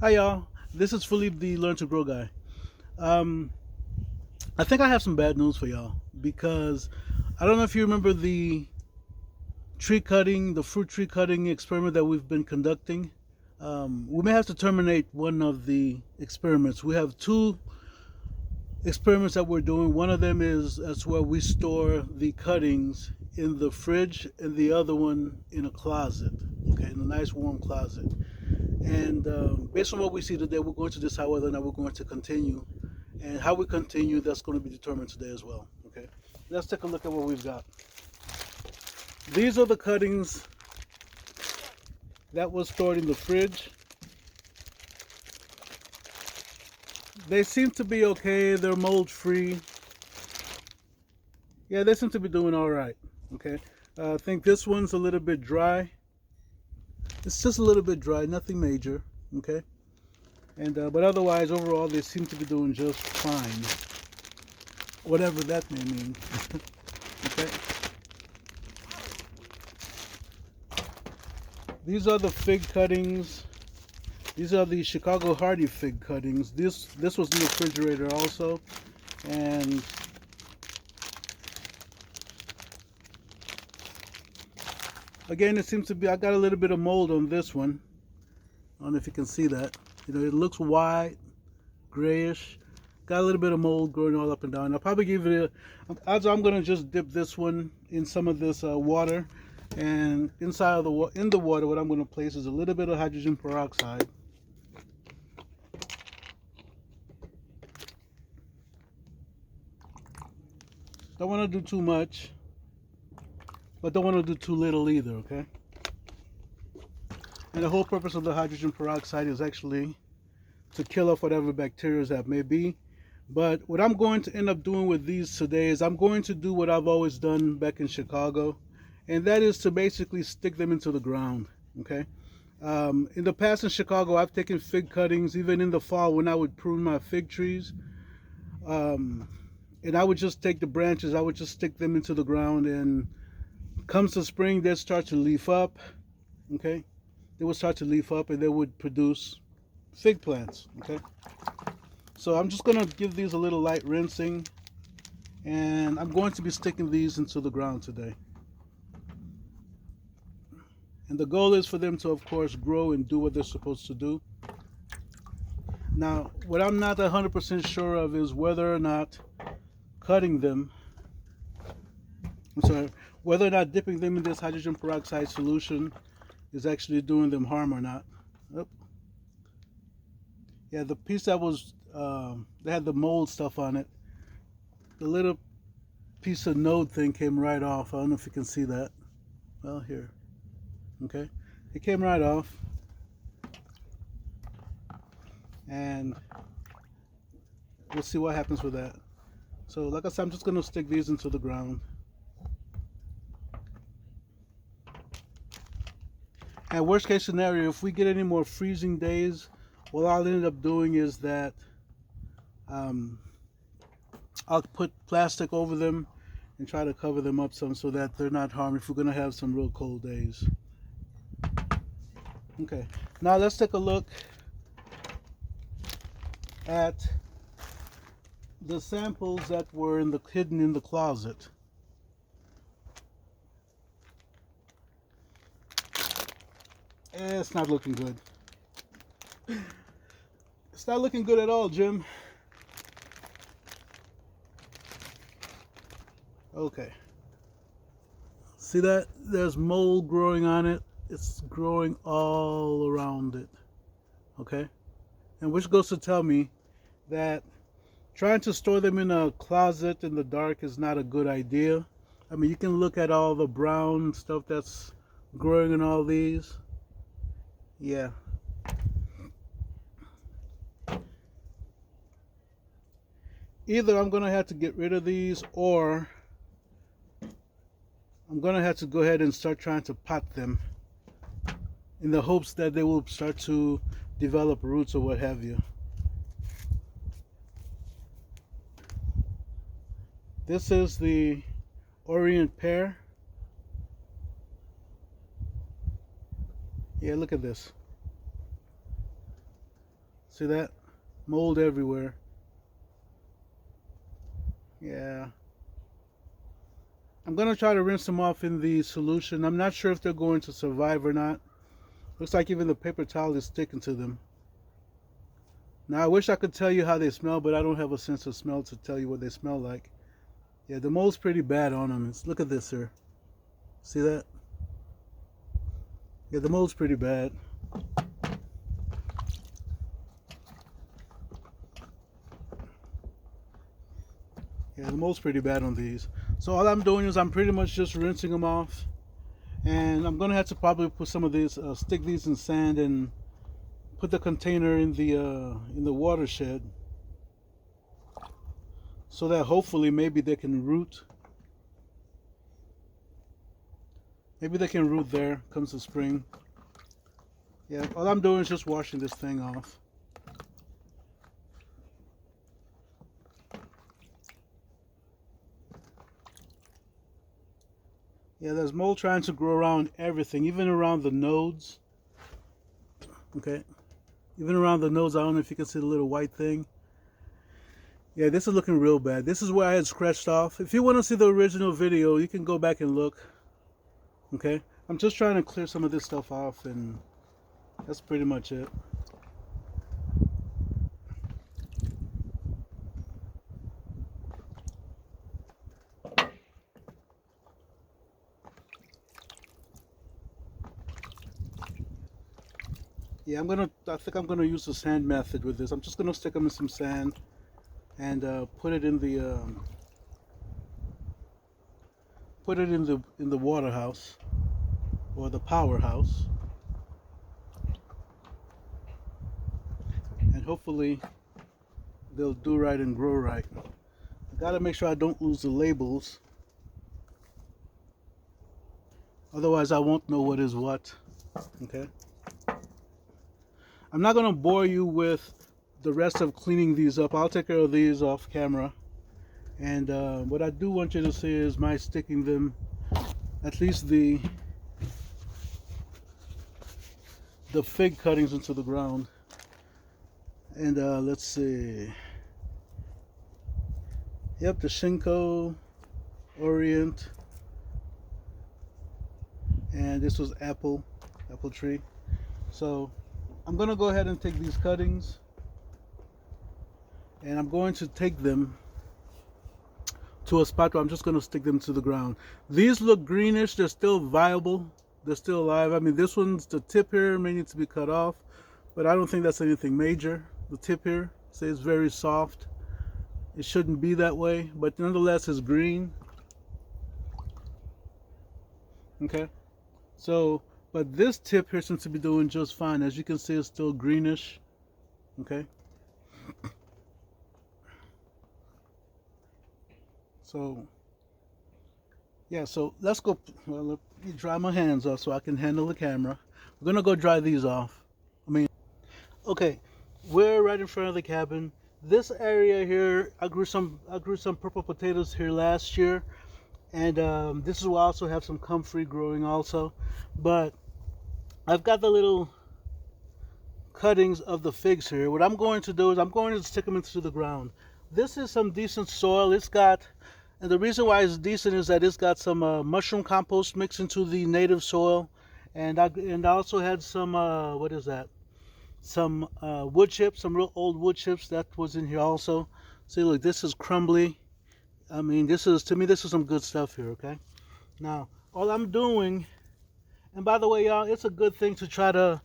Hi y'all, this is Philippe, the Learn to Grow guy. Um, I think I have some bad news for y'all because I don't know if you remember the fruit tree cutting experiment that we've been conducting. We may have to terminate one of the experiments. We have two experiments that we're doing. One of them is that's where we store the cuttings in the fridge, and the other one in a closet. Okay, in a nice warm closet. And based on what we see today, we're going to decide whether or not we're going to continue. And how we continue, that's going to be determined today as well. Okay, let's take a look at what we've got. These are the cuttings that was stored in the fridge. They seem to be okay. They're mold free. Yeah, they seem to be doing all right. Okay, I think this one's a little bit dry. It's just a little bit dry, nothing major. Okay, and but otherwise, overall, they seem to be doing just fine, whatever that may mean. Okay, these are the fig cuttings. These are the Chicago Hardy fig cuttings. This was in the refrigerator also, and again, it seems to be. I got a little bit of mold on this one. I don't know if you can see that. You know, it looks white, grayish. Got a little bit of mold growing all up and down. I'll probably give it a. I'm gonna just dip this one in some of this water, and inside of in the water, what I'm gonna place is a little bit of hydrogen peroxide. Don't want to do too much, but don't want to do too little either. Okay. And the whole purpose of the hydrogen peroxide is actually to kill off whatever bacteria that may be. But what I'm going to end up doing with these today is I'm going to do what I've always done back in Chicago, and that is to basically stick them into the ground. Okay. In the past in Chicago, I've taken fig cuttings, even in the fall when I would prune my fig trees, um, and I would just take the branches, I would just stick them into the ground, and comes the spring, they'd start to leaf up. Okay, they would start to leaf up, and they would produce fig plants. Okay, so I'm just gonna give these a little light rinsing, and I'm going to be sticking these into the ground today. And the goal is for them to, of course, grow and do what they're supposed to do. Now, what I'm not 100% sure of is whether or not cutting them, I'm sorry, whether or not dipping them in this hydrogen peroxide solution is actually doing them harm or not. Oh, yeah, the piece that was, they had the mold stuff on it. The little piece of node thing came right off. I don't know if you can see that. Well, here. Okay. It came right off. And we'll see what happens with that. So, like I said, I'm just going to stick these into the ground. And worst case scenario, if we get any more freezing days, what I'll end up doing is that um, I'll put plastic over them and try to cover them up some so that they're not harmed if we're going to have some real cold days. Okay, now let's take a look at the samples that were hidden in the closet. It's not looking good. It's not looking good at all, Jim. Okay. See that? There's mold growing on it. It's growing all around it. Okay? And which goes to tell me that trying to store them in a closet in the dark is not a good idea. I mean, you can look at all the brown stuff that's growing in all these. Yeah. Either I'm going to have to get rid of these, or I'm going to have to go ahead and start trying to pot them in the hopes that they will start to develop roots or what have you. This is the Orient pear. Yeah, look at this. See that? Mold everywhere. Yeah. I'm going to try to rinse them off in the solution. I'm not sure if they're going to survive or not. Looks like even the paper towel is sticking to them. Now, I wish I could tell you how they smell, but I don't have a sense of smell to tell you what they smell like. Yeah, the mold's pretty bad on them. Look at this here. See that? Yeah, the mold's pretty bad. Yeah, the mold's pretty bad on these. So all I'm doing is I'm pretty much just rinsing them off. And I'm going to have to probably put some of these, stick these in sand and put the container in the watershed, so that hopefully maybe they can root. Maybe they can root there comes the spring. Yeah, all I'm doing is just washing this thing off. Yeah, there's mold trying to grow around everything, even around the nodes. Okay, even around the nodes. I don't know if you can see the little white thing. Yeah, this is looking real bad. This is where I had scratched off. If you want to see the original video, you can go back and look. Okay, I'm just trying to clear some of this stuff off, and that's pretty much it. Yeah, I think I'm gonna use the sand method with this. I'm just gonna stick them in some sand and put it in the water house or the powerhouse, and hopefully they'll do right and grow right. I gotta make sure I don't lose the labels, otherwise I won't know what is what. Okay, I'm not gonna bore you with the rest of cleaning these up. I'll take care of these off camera. And what I do want you to see is my sticking them, at least the fig cuttings, into the ground. And let's see. Yep, the Shinko, Orient, and this was apple tree. So I'm gonna go ahead and take these cuttings, and I'm going to take them to a spot where I'm just going to stick them to the ground. These look greenish. They're still viable. They're still alive. I mean, this one's, the tip here may need to be cut off, but I don't think that's anything major. The tip here, say, it's very soft. It shouldn't be that way, but nonetheless it's green. Okay, so, but this tip here seems to be doing just fine. As you can see, it's still greenish. Okay, so yeah, so let's go. Well, let me dry my hands off so I can handle the camera. We're gonna go dry these off. Okay, we're right in front of the cabin. This area here, I grew some purple potatoes here last year, and this is where I also have some comfrey growing also. But I've got the little cuttings of the figs here. What I'm going to do is I'm going to stick them into the ground. This is some decent soil. It's got, and the reason why it's decent is that it's got some mushroom compost mixed into the native soil, and I also had some what is that? Some wood chips, some real old wood chips that was in here also. See, look, this is crumbly. I mean, this is, to me, this is some good stuff here. Okay, now all I'm doing, and by the way, y'all, it's a good thing to try to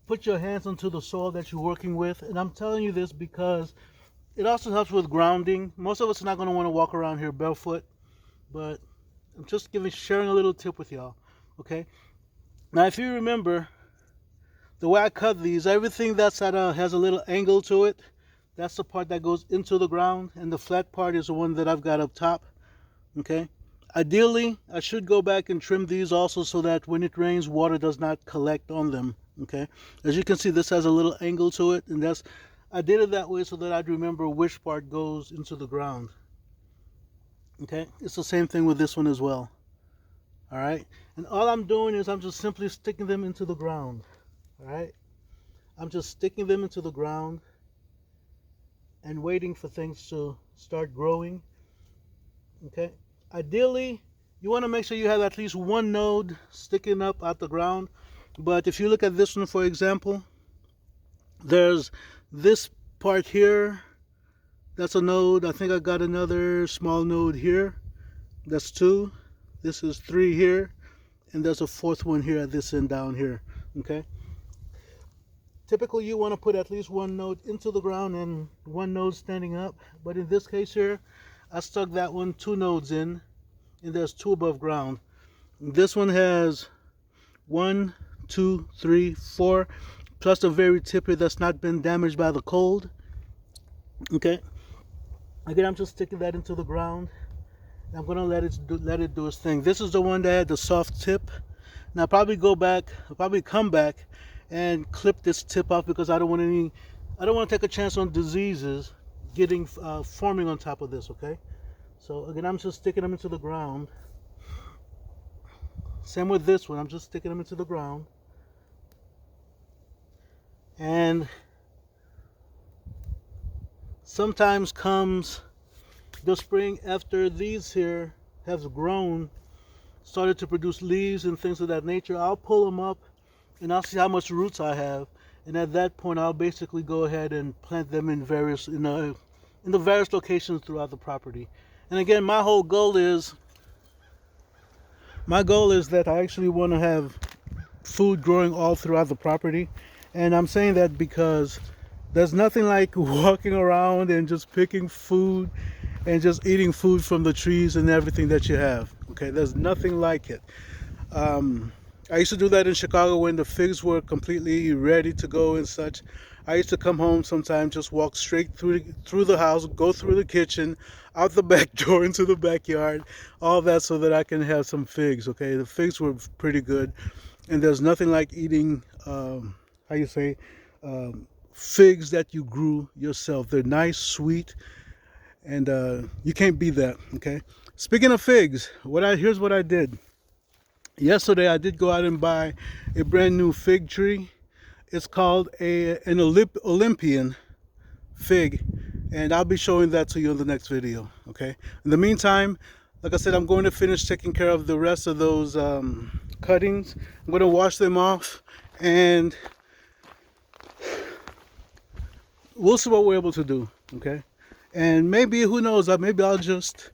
put your hands into the soil that you're working with. And I'm telling you this because it also helps with grounding. Most of us are not going to want to walk around here barefoot, but I'm just sharing a little tip with y'all. Okay, now if you remember, the way I cut these, everything that's has a little angle to it, that's the part that goes into the ground, and the flat part is the one that I've got up top. Okay, ideally I should go back and trim these also, so that when it rains, water does not collect on them. Okay, as you can see, this has a little angle to it, and I did it that way so that I'd remember which part goes into the ground. Okay, it's the same thing with this one as well. All right, and all I'm doing is I'm just simply sticking them into the ground. All right, I'm just sticking them into the ground and waiting for things to start growing. Okay. Ideally, you want to make sure you have at least one node sticking up out the ground. But if you look at this one, for example, there's this part here. That's a node. I think I got another small node here. That's 2. This is 3 here. And there's a 4th one here at this end down here. Okay. Typically, you want to put at least one node into the ground and one node standing up. But in this case here, I stuck that one 2 nodes in, and there's 2 above ground. This one has 1, 2, 3, 4, plus the very tip here that's not been damaged by the cold. Okay. Again, I'm just sticking that into the ground. And I'm gonna let it do its thing. This is the one that had the soft tip. Now I'll probably come back and clip this tip off because I don't want to take a chance on diseases getting forming on top of this. Okay. So again, I'm just sticking them into the ground. Same with this one. I'm just sticking them into the ground. And sometimes comes the spring after these here have grown, started to produce leaves and things of that nature. I'll pull them up and I'll see how much roots I have. And at that point, I'll basically go ahead and plant them in the various locations throughout the property. And again, my goal is that I actually want to have food growing all throughout the property. And I'm saying that because there's nothing like walking around and just picking food and just eating food from the trees and everything that you have. Okay, there's nothing like it. I used to do that in Chicago when the figs were completely ready to go and such. I used to come home sometimes, just walk straight through the house, go through the kitchen, out the back door into the backyard, all that so that I can have some figs. Okay, the figs were pretty good, and there's nothing like eating figs that you grew yourself. They're nice, sweet, and you can't beat that. Okay. Speaking of figs, here's what I did. Yesterday, I did go out and buy a brand new fig tree. It's called an Olympian fig, and I'll be showing that to you in the next video. Okay. In the meantime, like I said, I'm going to finish taking care of the rest of those cuttings. I'm going to wash them off, and we'll see what we're able to do. Okay. And maybe, who knows, maybe I'll just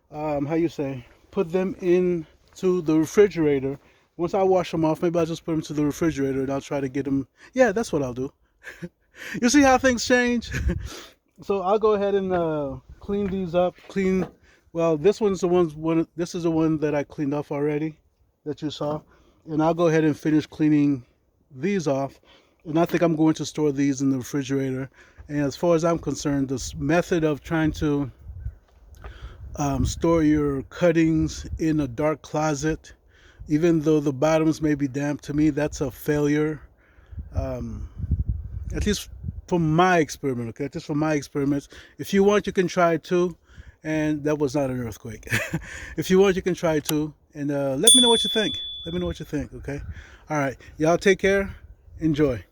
put them into the refrigerator. Once I wash them off, maybe I'll just put them to the refrigerator and I'll try to get them. Yeah, that's what I'll do. You see how things change? So I'll go ahead and clean these up. Well, this is the one that I cleaned off already that you saw. And I'll go ahead and finish cleaning these off. And I think I'm going to store these in the refrigerator. And as far as I'm concerned, this method of trying to store your cuttings in a dark closet, even though the bottoms may be damp, to me that's a failure. At least from my experiment. Okay, just from my experiments. If you want, you can try it too. And that was not an earthquake. If you want, you can try it too. And let me know what you think. Okay. All right. Y'all take care. Enjoy.